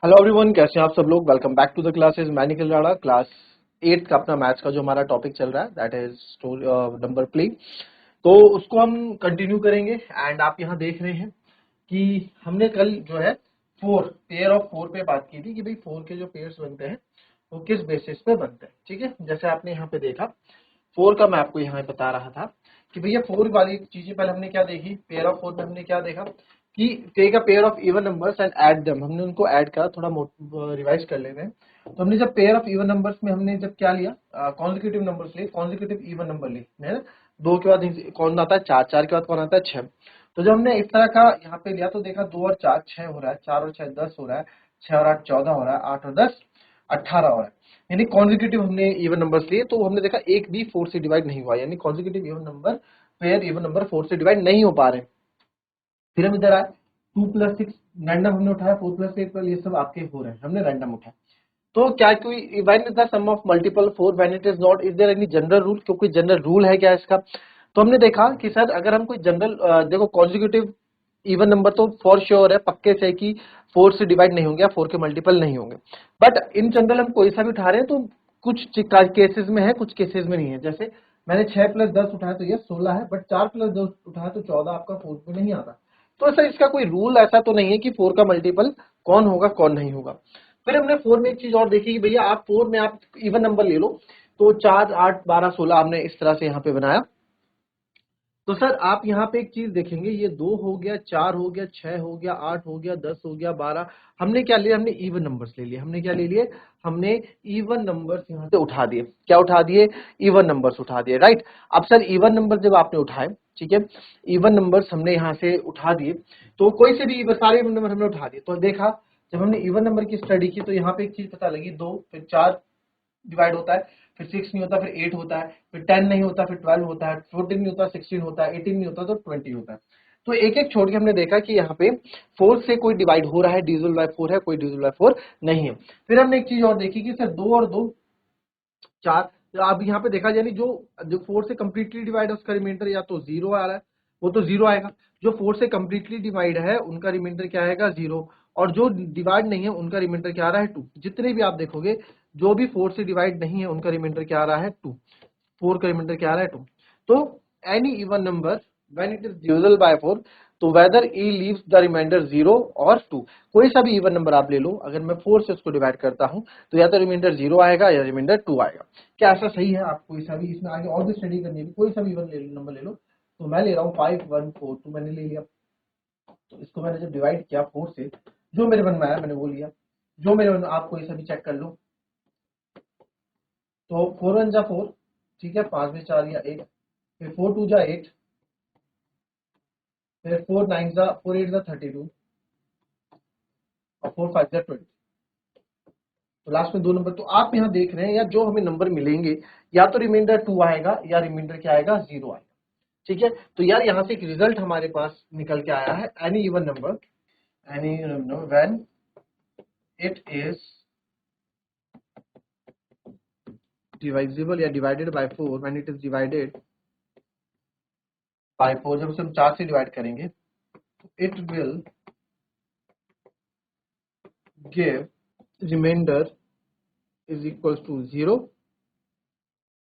Hello everyone, कैसे हैं आप सब लोग। Welcome back to the classes. मैं निखिल राणा, क्लास 8 का अपना मैथ्स का जो हमारा टॉपिक चल रहा है दैट इज नंबर प्ले। तो उसको हम कंटिन्यू करेंगे। एंड आप यहाँ देख रहे हैं कि हमने कल जो है पेयर ऑफ फोर पे बात की थी कि भाई फोर के जो पेयर्स बनते हैं वो किस बेसिस पे बनते हैं। ठीक है, जैसे आपने यहाँ पे देखा फोर का मैं आपको यहाँ बता रहा था कि भैया फोर वाली चीजें पहले हमने क्या देखी। पेयर ऑफ फोर में हमने क्या देखा कि take a pair of even numbers and add them. हमने उनको ऐड करा, थोड़ा रिवाइज कर लेते हैं। तो हमने जब पेयर ऑफ इवन नंबर्स में हमने जब क्या लिया, कॉन्जिक्यूटिव नंबर्स लिए, कॉन्जिक्यूटिव इवन नंबर लिए है ना। दो के बाद कौन आता है, चार। चार के बाद कौन आता है, छह। तो जब हमने इस तरह का यहाँ पे लिया तो देखा दो और चार छह हो रहा है, चार और छह 10 हो रहा है, छह और आठ 14 हो रहा है, आठ और 10 18 हो रहा है। यानी कॉन्जिक्यूटिव हमने इवन नंबर्स लिए तो हमने देखा एक भी फोर से डिवाइड नहीं हुआ, यानी consecutive even number pair even number four से डिवाइड नहीं हो पा रहे। फिर हम इधर आए, 2 + 6 रैंडम हमने उठाया, 4 + 8 ये सब आपके हो रहे हैं, हमने रैंडम उठाया। तो क्या कोई when is the sum of multiple four when it is not, is there any general rule, क्योंकि जनरल रूल है क्या इसका। तो हमने देखा कि सर अगर हम कोई जनरल देखो कॉन्जिक्यूटिव इवन नंबर तो फॉर श्योर है, पक्के से कि फोर से डिवाइड नहीं होंगे या फोर के मल्टीपल नहीं होंगे। बट इन जनरल हम कोई सा भी उठा रहे हैं तो कुछ केसेस में है, कुछ केसेस में नहीं है। जैसे मैंने 6 + 10 उठाया तो ये 16 है, बट 4 + 10 उठाया तो 14 आपका फोर में नहीं आता। तो ऐसा इसका कोई रूल ऐसा तो नहीं है कि फोर का मल्टीपल कौन होगा कौन नहीं होगा। फिर हमने फोर में एक चीज और देखी कि भैया आप फोर में आप इवन नंबर ले लो। तो 4 8 12 16 हमने इस तरह से यहाँ पे बनाया। तो सर आप यहाँ पे एक चीज देखेंगे, ये दो हो गया, चार हो गया, छह हो गया, आठ हो गया, 10 हो गया, 12। हमने क्या लिया, हमने इवन नंबर्स ले लिए। हमने क्या ले लिए, हमने इवन नंबर्स यहाँ से उठा दिए। क्या उठा दिए, इवन नंबर्स उठा दिए, राइट। अब सर इवन नंबर जब आपने उठाए, ठीक है, इवन नंबर्स हमने यहाँ से उठा दिए। तो कोई से भी सारे इवन नंबर हमने उठा दिए। तो देखा जब हमने इवन नंबर की स्टडी की तो यहाँ पे एक चीज पता लगी, दो फिर चार डिवाइड होता है, फिर 6 नहीं होता, फिर 8 होता है, फिर 10 नहीं होता, फिर 12 होता है, 14 नहीं होता, 16 होता है, 18 नहीं होता तो 20 होता है। तो एक एक छोड़ के हमने देखा कि यहाँ पे 4 से कोई डिवाइड हो रहा है, डिविजिबल बाय 4 है, कोई डिविजिबल बाय 4 नहीं है। फिर हमने एक चीज और देखी कि सर 2 और 2 4। तो अब यहाँ पे देखा यानी जो जो 4 से कंप्लीटली डिवाइड है उसका रिमाइंडर या तो 0 आ रहा है, वो तो 0 आएगा। जो 4 से कंप्लीटली डिवाइड है उनका रिमाइंडर क्या आएगा, 0। और जो डिवाइड नहीं है उनका रिमाइंडर क्या आ रहा है, 2। जितने भी आप देखोगे जो भी 4 से डिवाइड नहीं है उनका रिमाइंडर क्या आ रहा है, 2। 4 का रिमाइंडर क्या आ रहा है, 2। तो any even number when it is divisible by 4, तो whether it leaves the remainder 0 और 2। कोई सा भी इवन नंबर आप ले लो, अगर मैं 4 से उसको डिवाइड करता हूं तो या तो रिमाइंडर 0 आएगा या रिमाइंडर 2 आएगा। क्या ऐसा सही है। आप कोई सा भी इसमें आगे और भी स्टडी करनी है, कोई सा भी इवन नंबर ले लो। तो मैं ले रहा हूँ 5 1 4, तो मैंने ले लिया। तो इसको मैंने जब डिवाइड किया 4 से, जो मेरे मन में आया मैंने वो लिया। जो मेरे मन में, आप कोई सा भी चेक कर लो। तो 4 1 जा 4, ठीक है, 5 में 4 या 1, फिर 4 2 जा 8, फिर 4 9 जा 4 8 जा 32, और 4 5 जा 20। तो लास्ट में दो नंबर तो आप यहाँ देख रहे हैं, या जो हमें नंबर मिलेंगे या तो रिमाइंडर 2 आएगा या रिमाइंडर क्या आएगा, 0 आएगा। ठीक है, तो यार यहाँ से एक रिजल्ट हमारे पास निकल के आया है, any even number, any number when it is divisible या divided by 4, when it is divided by 4, जब उसे हम 4 से डिवाइड करेंगे तो it will give remainder is equals to 0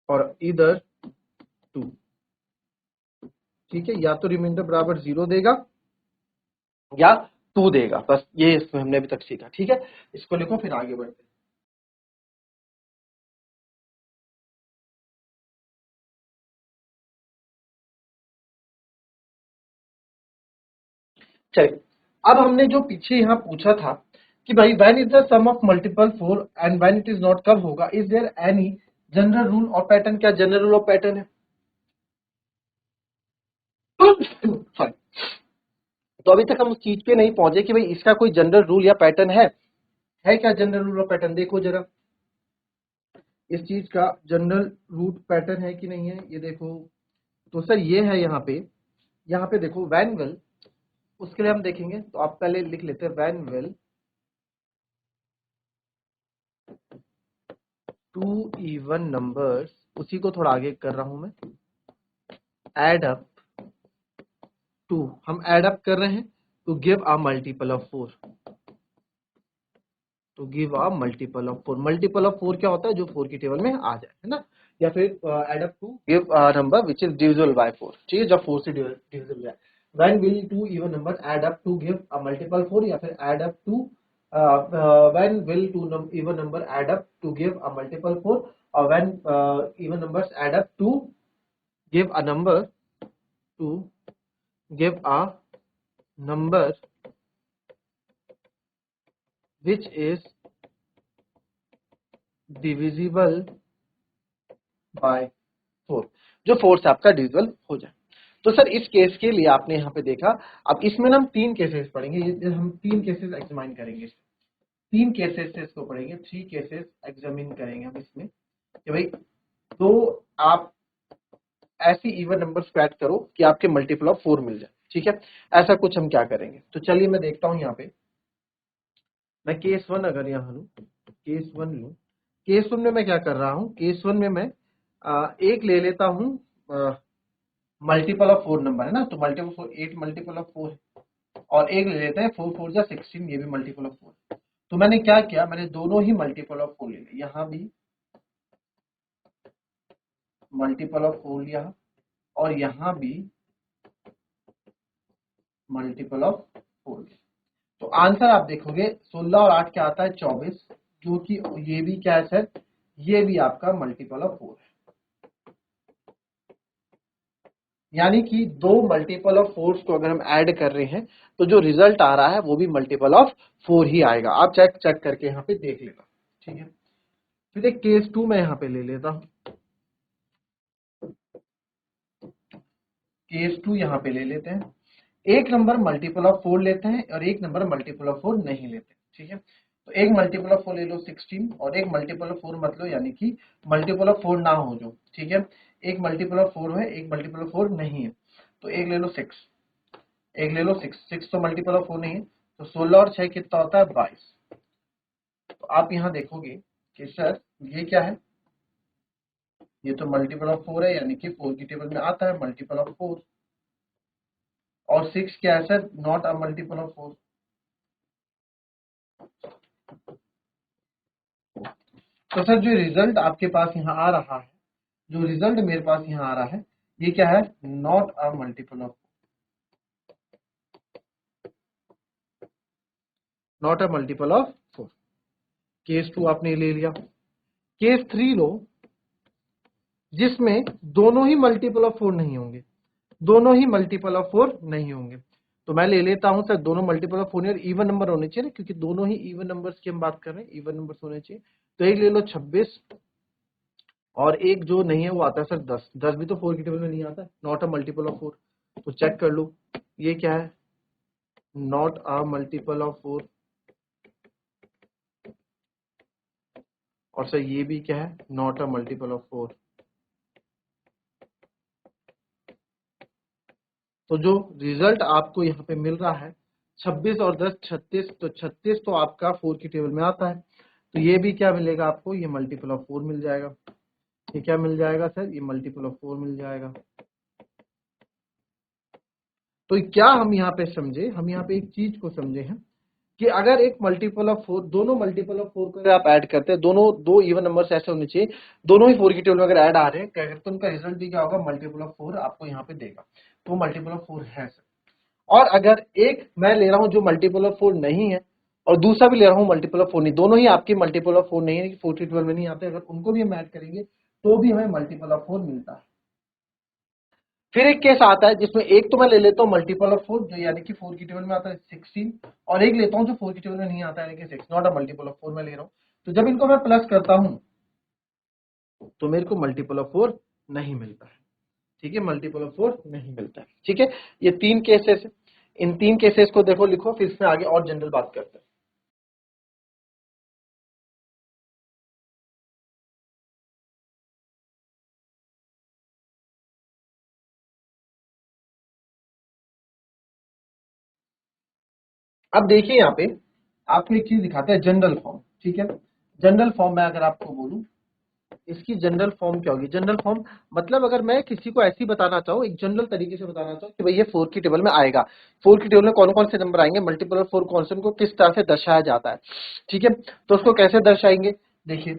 और इधर 2। ठीक है, या तो रिमाइंडर बराबर 0 देगा या 2 देगा, बस ये इसमें हमने अभी तक सीखा। ठीक है, इसको लिखो फिर आगे बढ़ते हैं। चलिए, अब हमने जो पीछे यहाँ पूछा था कि भाई when is the sum of multiple 4 and when it is not, कब होगा, is there any general rule और पैटर्न। क्या जनरल रूल और पैटर्न है, सॉरी। तो अभी तक हम उस चीज पे नहीं पहुंचे कि भाई इसका कोई जनरल रूल या पैटर्न है क्या जनरल रूल और पैटर्न। देखो जरा इस चीज का जनरल रूट पैटर्न है कि नहीं है, ये देखो। तो सर ये है यहाँ पे देखो वैन विल, उसके लिए हम देखेंगे तो आप पहले लिख लेते हैं when will two even numbers, उसी को थोड़ा आगे कर रहा हूं मैं, एड अप टू, हम एड अप कर रहे हैं to give a multiple of 4। To give a multiple of 4। Multiple of 4 क्या होता है? जो 4 की टेबल में आ जाए, है ना? या फिर add up to give a number which is divisible by 4, ठीक है, जब 4 से डिविजिबल जाए। When will two even number add up to give a multiple 4, या फिर add up to when will two even number add up to give a multiple 4, और when even numbers add up to give a number to give a number which is divisible by 4, जो 4 से आपका divisible हो जाए। तो sir इस case के लिए आपने यहाँ पे देखा, अब इसमें हम 3 केसेस पढ़ेंगे, ये हम 3 केसेस एग्जामिन करेंगे, 3 केसेस से इसको पढ़ेंगे, 3 केसेस एग्जामिन करेंगे हम इसमें कि भाई तो आप ऐसी इवन नंबर्स को ऐड करो कि आपके मल्टीपल ऑफ 4 मिल जाए, ठीक है। ऐसा कुछ हम क्या करेंगे, तो चलिए मैं देखता हूँ यहाँ पे, मैं केस 1 अगर यहाँ लूँ, केस 1 लूँ, केस 1 में मैं क्या कर रहा हूँ, केस 1 में मैं एक ले लेता हूँ मल्टीपल ऑफ 4 नंबर, है ना, तो मल्टीपल 4 8 मल्टीपल ऑफ 4 है, और एक ले लेते हैं 4 4 जा 16, ये भी मल्टीपल ऑफ 4 है। तो मैंने क्या किया, मैंने दोनों ही मल्टीपल ऑफ 4 ले लिया, यहाँ भी मल्टीपल ऑफ 4 लिया और यहाँ भी मल्टीपल ऑफ 4 लिया। तो आंसर आप देखोगे 16 और 8 क्या आता है, 24, जो कि ये भी क्या है सर, ये भी आपका मल्टीपल ऑफ 4 है। यानी कि दो मल्टीपल ऑफ 4 को अगर हम ऐड कर रहे हैं तो जो रिजल्ट आ रहा है वो भी मल्टीपल ऑफ 4 ही आएगा। आप चेक करके यहाँ पे देख लेना, ठीक है। फिर एक केस 2 मैं यहाँ पे ले लेता हूँ, केस 2 यहाँ पे ले लेते हैं, एक नंबर मल्टीपल ऑफ 4 लेते हैं और एक नंबर मल्टीपल ऑफ 4 नहीं लेते, ठीक है। तो एक मल्टीपल ऑफ 4 ले लो 16 और एक मल्टीपल ऑफ 4 मत लो, यानी कि मल्टीपल ऑफ 4 ना हो जो, ठीक है। एक मल्टीपल ऑफ 4 है, एक मल्टीपल ऑफ 4 नहीं है, तो एक ले लो 6, एक ले लो 6, 6 तो मल्टीपल ऑफ 4 नहीं है, तो 16 और 6 कितना होता है 22। तो आप यहाँ देखोगे कि सर ये क्या है, ये तो मल्टीपल ऑफ 4 है, यानी कि 4 की टेबल में आता है मल्टीपल ऑफ 4, और 6 क्या है sir, not a multiple of 4। तो सर जो रिजल्ट आपके पास यहाँ आ रहा है, जो रिजल्ट मेरे पास यहाँ आ रहा है, ये क्या है, not a multiple of, not a multiple of 4। Case 2 आपने ले लिया। केस 3 लो, जिसमें दोनों ही मल्टीपल ऑफ 4 नहीं होंगे, दोनों ही मल्टीपल ऑफ 4 नहीं होंगे। तो मैं ले लेता हूं सर दोनों मल्टीपल ऑफ 4 और इवन नंबर होने चाहिए ना, क्योंकि दोनों ही इवन नंबर्स की हम बात कर रहे हैं, इवन नंबर्स होने चाहिए। तो एक ले लो 26 और एक जो नहीं है वो आता है सर 10, 10 भी तो 4 की टेबल में नहीं आता है, नॉट अ मल्टीपल ऑफ 4। तो चेक कर लो, ये क्या है, नॉट अ मल्टीपल ऑफ 4, और सर ये भी क्या है, नॉट अ मल्टीपल ऑफ 4। तो जो रिजल्ट आपको यहाँ पे मिल रहा है 26 और 10 36, तो 36 तो आपका 4 की टेबल में आता है, तो ये भी क्या मिलेगा आपको, ये मल्टीपल ऑफ 4 मिल जाएगा। ये क्या मिल जाएगा सर, ये मल्टीपल ऑफ 4 मिल जाएगा। तो क्या हम यहाँ पे समझे, हम यहाँ पे एक चीज को समझे हैं कि अगर एक मल्टीपल ऑफ 4, दोनों मल्टीपल ऑफ 4 को अगर आप ऐड करते हैं, दोनों दो इवन नंबर्स ऐसे होने चाहिए, दोनों ही 4 की टेबल में अगर ऐड आ रहे हैं, तो उनका रिजल्ट भी क्या होगा, मल्टीपल ऑफ 4 आपको यहाँ पे देगा। तो मल्टीपल ऑफ 4 है सर। और अगर एक मैं ले रहा हूं जो मल्टीपल ऑफ 4 नहीं है और दूसरा भी ले रहा हूं मल्टीपल ऑफ 4 नहीं, दोनों ही आपकी मल्टीपल ऑफ 4 नहीं है, 4 की टेबल में नहीं आते, अगर उनको भी हम ऐड करेंगे तो भी हमें मल्टीपल ऑफ 4 मिलता है। फिर एक केस आता है जिसमें एक तो मैं ले लेता हूँ मल्टीपल ऑफ 4, जो यानी कि 4 की टेबल में आता है 16, और एक लेता हूँ जो 4 की टेबल में नहीं आता है, यानी कि 6, नॉट अ मल्टीपल ऑफ 4 मैं ले रहा हूँ। तो जब इनको मैं प्लस करता हूँ तो मेरे को मल्टीपल ऑफ 4 नहीं मिलता है, ठीक है, मल्टीपल ऑफ 4 नहीं मिलता है, ठीक है। ये 3 केसेस है, इन 3 केसेस को देखो, लिखो, फिर इसमें आगे और जनरल बात करते हैं। अब देखिए यहाँ पे आपको एक चीज दिखाते हैं, जनरल फॉर्म, ठीक है। जनरल फॉर्म में अगर आपको बोलूं इसकी जनरल फॉर्म क्या होगी? जनरल फॉर्म मतलब अगर मैं किसी को ऐसी बताना चाहूँ, एक जनरल तरीके से बताना चाहूँ कि भाई ये 4 की टेबल में आएगा, 4 की टेबल में कौन कौन से नंबर आएंगे, मल्टीपल ऑफ 4 कॉन्स्टेंट को किस तरह से दर्शाया जाता है, ठीक है। तो उसको कैसे दर्शाएंगे, देखिए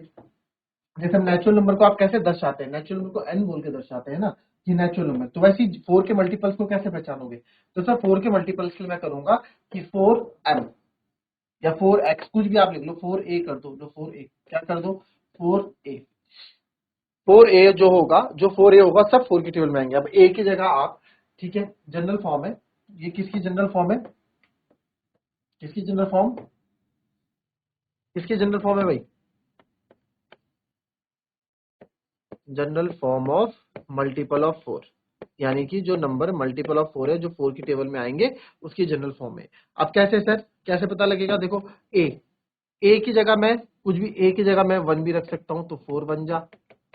जैसे हम नेचुरल नंबर को आप कैसे दर्शाते हैं, नेचुरल नंबर को एन बोल के दर्शाते हैं ना, कि नेचुरल नंबर, तो वैसे ही 4 के मल्टीपल्स को कैसे पहचानोगे? तो सर 4 के मल्टीपल्स के लिए मैं करूंगा कि 4m या 4x, कुछ भी आप लिख लो, 4a कर दो, जो 4a क्या कर दो, 4a, 4a जो होगा, जो 4a होगा सब 4 की टेबल में आएंगे। अब a की जगह आप, ठीक है, जनरल फॉर्म है, ये किसकी जनरल फॉर्म है, किसकी जनरल फॉर्म, किसकी जनरल फॉर्म है भाई, general form of multiple of 4, यानी कि जो नंबर मल्टीपल ऑफ 4 है, जो 4 की टेबल में आएंगे, उसकी जनरल फॉर्म है। अब कैसे सर, कैसे पता लगेगा? देखो ए की जगह मैं कुछ भी, ए की जगह मैं 1 भी रख सकता हूं, तो 4 बन जा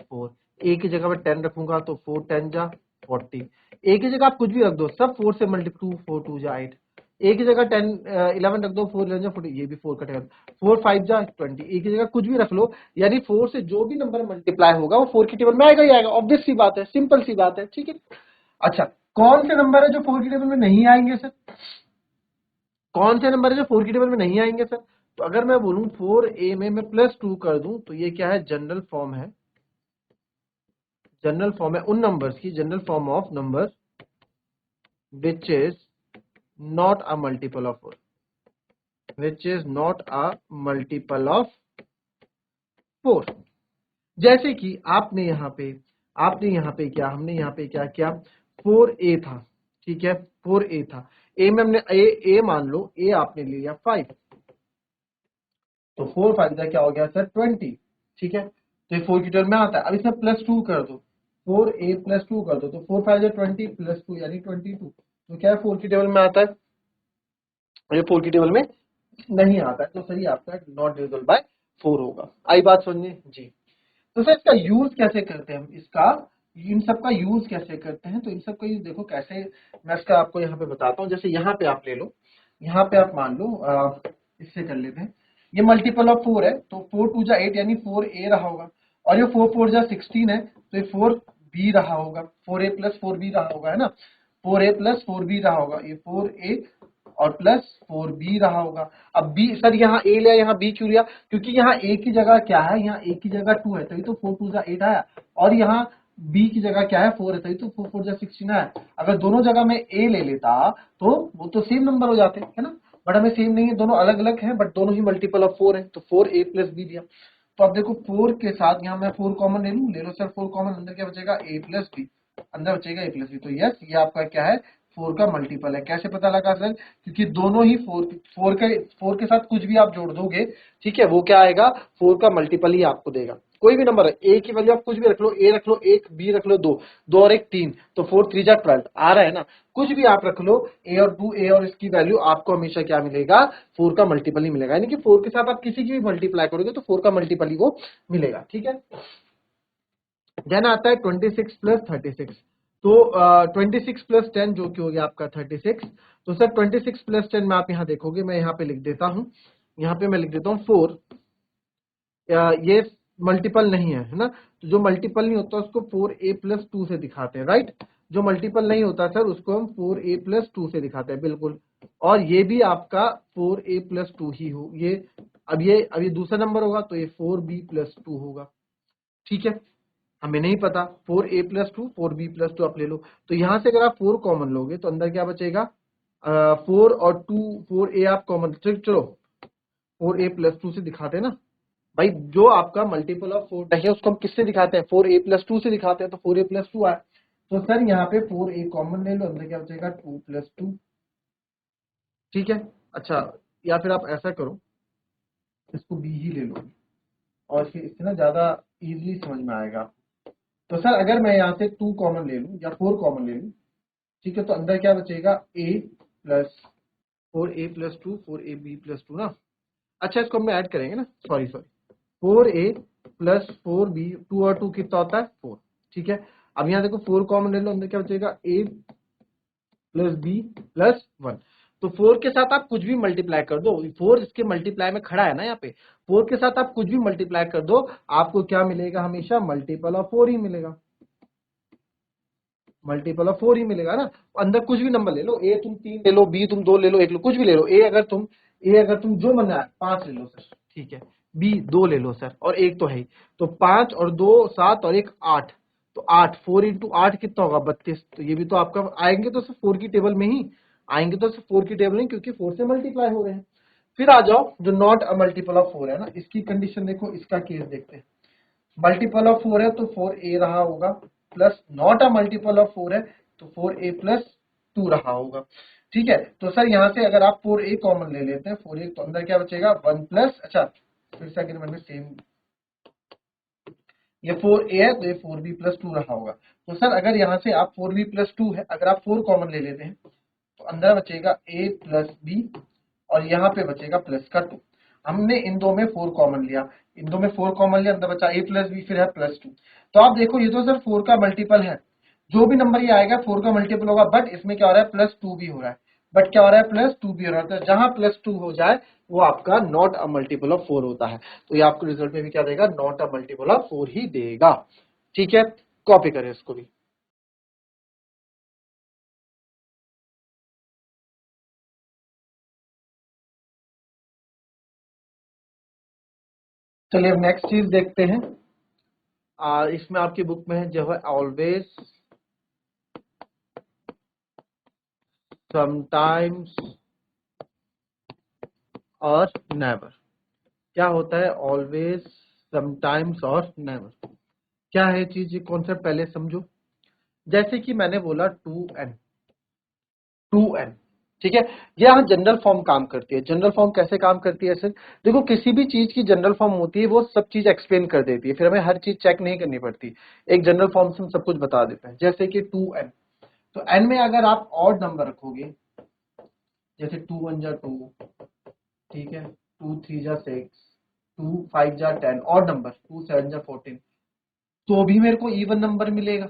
4, ए की जगह मैं 10 रखूंगा तो 4 10 जा 40, ए की जगह आप कुछ भी रख दो, सब 4 से मल्टीप्लाई, 2 4 2 जा 8, ए की जगह 10 11 रख दो, 4 11 जा 40, ये भी 4 कटेगा, 4 5 जा 20, ए की जगह कुछ भी रख लो, यानी 4 से जो भी नंबर मल्टीप्लाई होगा वो 4 की टेबल में आएगा ही आएगा, ऑब्वियस सी बात है, सिंपल सी बात है, ठीक है। अच्छा, कौन से नंबर है जो 4 की टेबल में नहीं आएंगे सर, कौन से नंबर है जो 4 की टेबल में नहीं आएंगे सर? तो अगर मैं बोलूं 4a में मैं +2 कर दूं, तो ये क्या है, जनरल फॉर्म है, जनरल फॉर्म है उन नंबर्स की, general form of number which is not a multiple of 4, which is not a multiple of 4। जैसे कि आपने यहाँ पे क्या, हमने यहाँ पे क्या किया, 4a था, ठीक है, 4a था, a में हमने ए मान लो, a आपने ले लिया 5, तो 4 5 का क्या हो गया सर, 20, ठीक है, तो ये 4 की टेबल में आता है। अब इसमें +2 कर दो, 4a +2 कर दो, तो 4 5 जा 20 +2 यानी 22, तो क्या है 4 की टेबल में आता है, ये 4 की टेबल में नहीं आता है, तो सही आपका नॉट डिविजिबल बाय 4 होगा। आई बात समझे जी। तो सर इसका यूज कैसे करते हैं हम, इसका इन सब का यूज कैसे करते हैं, तो इन सब का यूज देखो कैसे, मैं इसका आपको यहाँ पे बताता हूँ। जैसे यहाँ पे आप ले लो, यहाँ पे आप मान लो इससे कर लेते हैं, ये मल्टीपल ऑफ 4 है, तो 4 2 जा 8 यानी 4a रहा होगा, और ये 4 4 जा 16 है, तो ये 4b रहा होगा, 4a + 4b रहा होगा, है ना, 4a + 4b रहा होगा, ये 4a और +4b रहा होगा। अब b सर यहाँ a लिया, यहाँ b क्यों लिया, क्योंकि यहाँ a की जगह क्या है, यहाँ a की जगह 2 है, तभी तो 4 2 जा 8 आया, और यहाँ b की जगह क्या है, 4 है, तभी तो 4 4 जा 16 आया। अगर दोनों जगह में a ले लेता तो वो तो सेम नंबर हो जाते, है ना, बट हमें सेम नहीं है, दोनों अलग अलग हैं, बट दोनों ही मल्टीपल ऑफ 4 है, तो 4a + b दिया। तो अब देखो 4 के साथ यहाँ मैं 4 कॉमन ले लूं, ले लो सर 4 कॉमन, अंदर क्या बचेगा, a + b, अंदर बचेगा a + b, तो यस ये आपका क्या है, 4 का मल्टीपल है। कैसे पता लगा सर, क्योंकि दोनों ही 4 के साथ कुछ भी आप जोड़ दोगे, ठीक है, वो क्या आएगा, 4 का मल्टीपल ही आपको देगा। कोई भी नंबर है, ए की वैल्यू आप कुछ भी रख लो, ए रख लो 1, बी रख लो 2, 2 और 1 3, तो 4 3 जा 12 आ रहा है ना, कुछ भी आप रख लो, ए और 2, ए और इसकी वैल्यू आपको हमेशा क्या मिलेगा, 4 का मल्टीपल ही मिलेगा, यानी कि 4 के साथ आप किसी की भी मल्टीप्लाई करोगे तो 4 का मल्टीपल ही वो मिलेगा, ठीक है। देन आता है 26 + 36, तो 26 + 10 जो कि हो गया आपका 36, तो सर 26 + 10 में आप यहाँ देखोगे, मैं यहाँ पे लिख देता हूँ, यहाँ पे मैं लिख देता हूँ 4, ये मल्टीपल नहीं है ना, तो जो मल्टीपल नहीं होता उसको 4a + 2 से दिखाते हैं, राइट, जो मल्टीपल नहीं होता सर उसको हम 4a + 2 से दिखाते हैं, बिल्कुल, और ये भी आपका 4a + 2 ही हो, ये अब ये दूसरा नंबर होगा, तो ये 4b + 2 होगा, ठीक है। हमें नहीं पता, 4a + 2 4b + 2 आप ले लो, तो यहां से अगर आप 4 कॉमन लोगे तो अंदर क्या बचेगा, 4 और 2, 4a आप कॉमन, चलो 4a + 2 से दिखाते हैं ना भाई, जो आपका मल्टीपल ऑफ 4 है उसको हम किससे दिखाते हैं, 4a + 2 से दिखाते हैं, तो 4a + 2 आए, तो सर यहाँ पे 4a कॉमन ले लो, अंदर क्या बचेगा 2 + 2, ठीक है। अच्छा, या फिर आप ऐसा करो, इसको b ही ले लो, और फिर इससे ना ज्यादा इजीली समझ में आएगा। तो सर अगर मैं यहाँ से 2 कॉमन ले लूं या 4 कॉमन ले लूं, ठीक है, तो अंदर क्या बचेगा, a + 4a + 2 4ab + 2 ना, अच्छा इसको हम ऐड करेंगे ना, सॉरी 4a + 4b, 2 और 2 कितना होता है 4, ठीक है। अब यहाँ देखो 4 कॉमन ले लो, अंदर क्या बचेगा, a + b + 1, तो 4 के साथ आप कुछ भी मल्टीप्लाई कर दो, 4 इसके मल्टीप्लाई में खड़ा है ना यहाँ पे, 4 के साथ आप कुछ भी मल्टीप्लाई कर दो, आपको क्या मिलेगा, हमेशा मल्टीपल ऑफ 4 ही मिलेगा, मल्टीपल ऑफ 4 ही मिलेगा ना। अंदर कुछ भी नंबर ले लो, ए तुम 3 ले लो, बी तुम 2 ले लो, 1 लो, कुछ भी ले लो। ए अगर तुम जो मन है 5 ले लो सर, ठीक है। बी 2 ले लो सर, और 1 तो है ही। तो 5 और 2 7 और 1 8, तो 8, 4 इंटू 8 कितना होगा, 32। तो ये भी तो आपका आएंगे तो सिर्फ 4 की टेबल में ही आएंगे, तो सिर्फ 4 की टेबल में, क्योंकि 4 से मल्टीप्लाई हो रहे हैं। फिर आ जाओ जो नॉट अ मल्टीपल ऑफ 4 है ना, इसकी कंडीशन देखो, इसका केस देखते हैं। मल्टीपल ऑफ 4 है तो 4a रहा होगा, plus not a multiple of 4 है तो 4a प्लस 2 रहा होगा, ठीक है। तो सर यहाँ से अगर आप 4a कॉमन ले लेते हैं, 4a तो अंदर क्या बचेगा 1 प्लस, अच्छा फिर से अग्रीमेंट में सेम, ये 4a है तो ये 4b प्लस 2 रहा होगा। तो सर अगर यहाँ से आप 4b प्लस 2 है, अगर आप 4 कॉमन ले लेते हैं तो अंदर बचेगा a प्लस b, और यहाँ पे बचेगा प्लस का 2। हमने इन दो में 4 कॉमन लिया, इन दो में 4 कॉमन लिया, अंदर बचा a प्लस b, फिर है प्लस 2। तो आप देखो ये तो सर 4 का मल्टीपल है, जो भी नंबर ये आएगा 4 का मल्टीपल होगा, बट इसमें क्या हो रहा है, प्लस 2 भी हो रहा है, बट क्या हो रहा है, प्लस 2 भी हो रहा है। तो जहां प्लस 2 हो जाए वो आपका नॉट अ मल्टीपल ऑफ 4 होता है। तो ये आपको रिजल्ट में भी क्या देगा, नॉट अ मल्टीपल ऑफ 4 ही देगा, ठीक है। कॉपी करें इसको भी। चलिए अब नेक्स्ट चीज देखते हैं। इसमें आपकी बुक में है जो है ऑलवेज, समटाइम्स और नेवर। क्या होता है ऑलवेज, समटाइम्स और नेवर, क्या है चीज, ये कॉन्सेप्ट पहले समझो। जैसे कि मैंने बोला 2n, ठीक है। ये यहाँ जनरल फॉर्म काम करती है। जनरल फॉर्म कैसे काम करती है सर, देखो किसी भी चीज की जनरल फॉर्म होती है, वो सब चीज एक्सप्लेन कर देती है, फिर हमें हर चीज चेक नहीं करनी पड़ती, एक जनरल फॉर्म से हम सब कुछ बता देते हैं। जैसे कि 2n, तो n में अगर आप ऑड नंबर रखोगे, जैसे 2 1 जा 2, ठीक है, 2 3 जा 6, 2 5 जा 10, ऑड नंबर 2 7 जा 14, तो भी मेरे को इवन नंबर मिलेगा।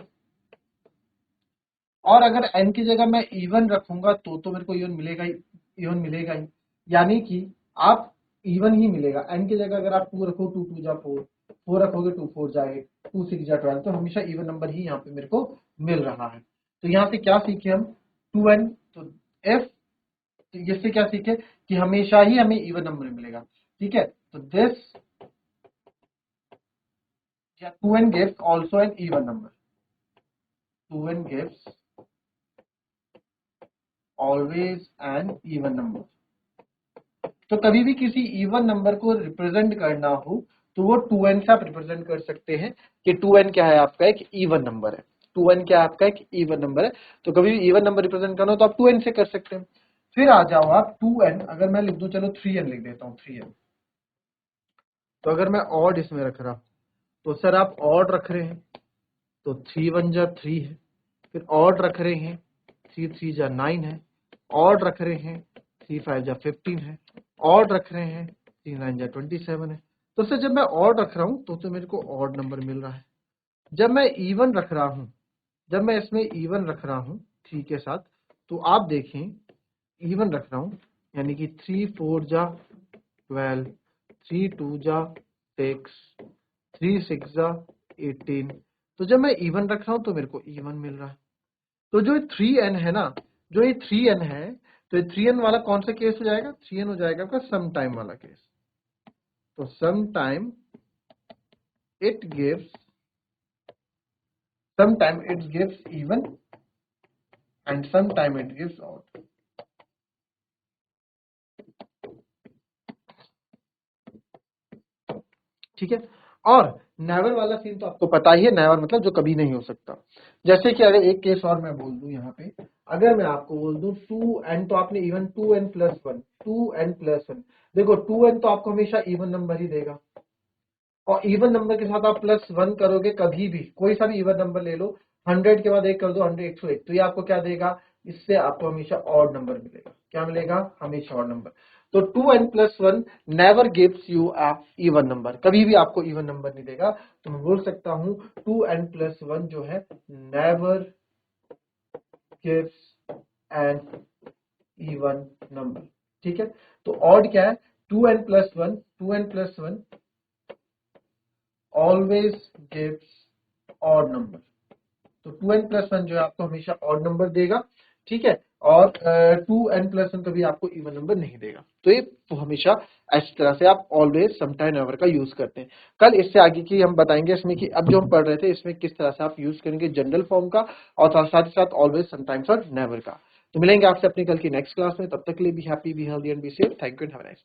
और अगर n की जगह मैं इवन रखूंगा तो मेरे को इवन मिलेगा ही, इवन मिलेगा ही, यानी कि आप इवन ही मिलेगा। n की जगह अगर आप 2 रखो, 2 2 जा 4, 4 रखोगे 2 4 जा 8, 2 6 जा 12, तो हमेशा इवन नंबर ही यहाँ पे मेरे को मिल रहा है। तो यहाँ से क्या सीखे हम, 2n, तो f, इससे क्या सीखे कि हमेशा ही हमें इवन नंबर मिलेगा, ठीक है। तो दिस, या 2n gives also an even number, 2n gives always an even number। तो कभी भी किसी इवन नंबर को रिप्रेजेंट करना हो तो वो 2n से आप रिप्रेजेंट कर सकते हैं कि 2n क्या है, आपका एक इवन नंबर है। 2n क्या है, आपका एक इवन नंबर है। तो कभी भी इवन नंबर रिप्रेजेंट करना हो तो आप 2n से कर सकते हैं। फिर आ जाओ आप 2n, अगर मैं लिख दूं, चलो 3n लिख देता हूँ, 3n। तो अगर मैं ऑड इसमें रख रहा हूं, तो सर आप ऑड रख रहे हैं तो 3 1 जा 3 है, फिर ऑड रख रहे हैं 3 3 जा 9 है, ऑड रख रहे हैं 3 5 जा 15 है, ऑड रख रहे हैं 3 9 जा 27 है। तो सर जब मैं ऑड रख रहा हूं तो मेरे को ऑड नंबर मिल रहा है। जब मैं इवन रख रहा हूं, जब मैं इसमें इवन रख रहा हूं 3 के साथ, तो आप देखें इवन रख रहा हूं, यानी कि 3 4 जा 12, 3 2 जा 6, 3 6 जा 18। तो जब मैं इवन रख रहा हूं तो मेरे को इवन मिल रहा है। तो जो 3n है ना, जो ये 3n है, तो ये 3n वाला कौन सा केस हो जाएगा, 3n हो जाएगा आपका सम टाइम वाला केस। तो some time it gives, some time it gives even and some time it gives odd. ठीक है। और नेवर वाला सीन तो आपको पता ही है, नेवर मतलब जो कभी नहीं हो सकता। जैसे कि अगर एक केस और मैं बोल दूं यहाँ पे, अगर मैं आपको बोल दूं 2n, तो आपने even 2n plus 1, 2n plus 1, देखो 2n तो आपको हमेशा इवन नंबर ही देगा, और इवन नंबर के साथ आप प्लस 1 करोगे, कभी भी कोई सा भी इवन नंबर ले लो, 100 के बाद 1 कर दो, 100 101, तो ये आपको क्या देगा, इससे आपको हमेशा ऑड नंबर मिलेगा। क्या मिलेगा, हमेशा ऑड नंबर। तो 2n plus 1 never gives you a even number, कभी भी आपको इवन नंबर नहीं देगा। तो मैं बोल सकता हूं 2n प्लस 1 जो है never gives an even number. ठीक है, तो ऑड क्या है, 2n+1, 2n+1 always gives odd number. तो 2n+1 जो है आपको हमेशा ऑड नंबर देगा। ठीक है, और 2n+1 कभी आपको इवन नंबर नहीं देगा। तो ये हमेशा इस तरह से आप ऑलवेज, समटाइम, नेवर का यूज करते हैं। कल इससे आगे की हम बताएंगे इसमें कि अब जो हम पढ़ रहे थे इसमें किस तरह से आप यूज करेंगे जनरल फॉर्म का और साथ ही साथ ऑलवेज, समटाइम्स और नेवर का। तो मिलेंगे आपसे अपनी कल की नेक्स्ट क्लास में, तब तक के लिए be happy, be healthy and be safe. Thank you and have a nice day.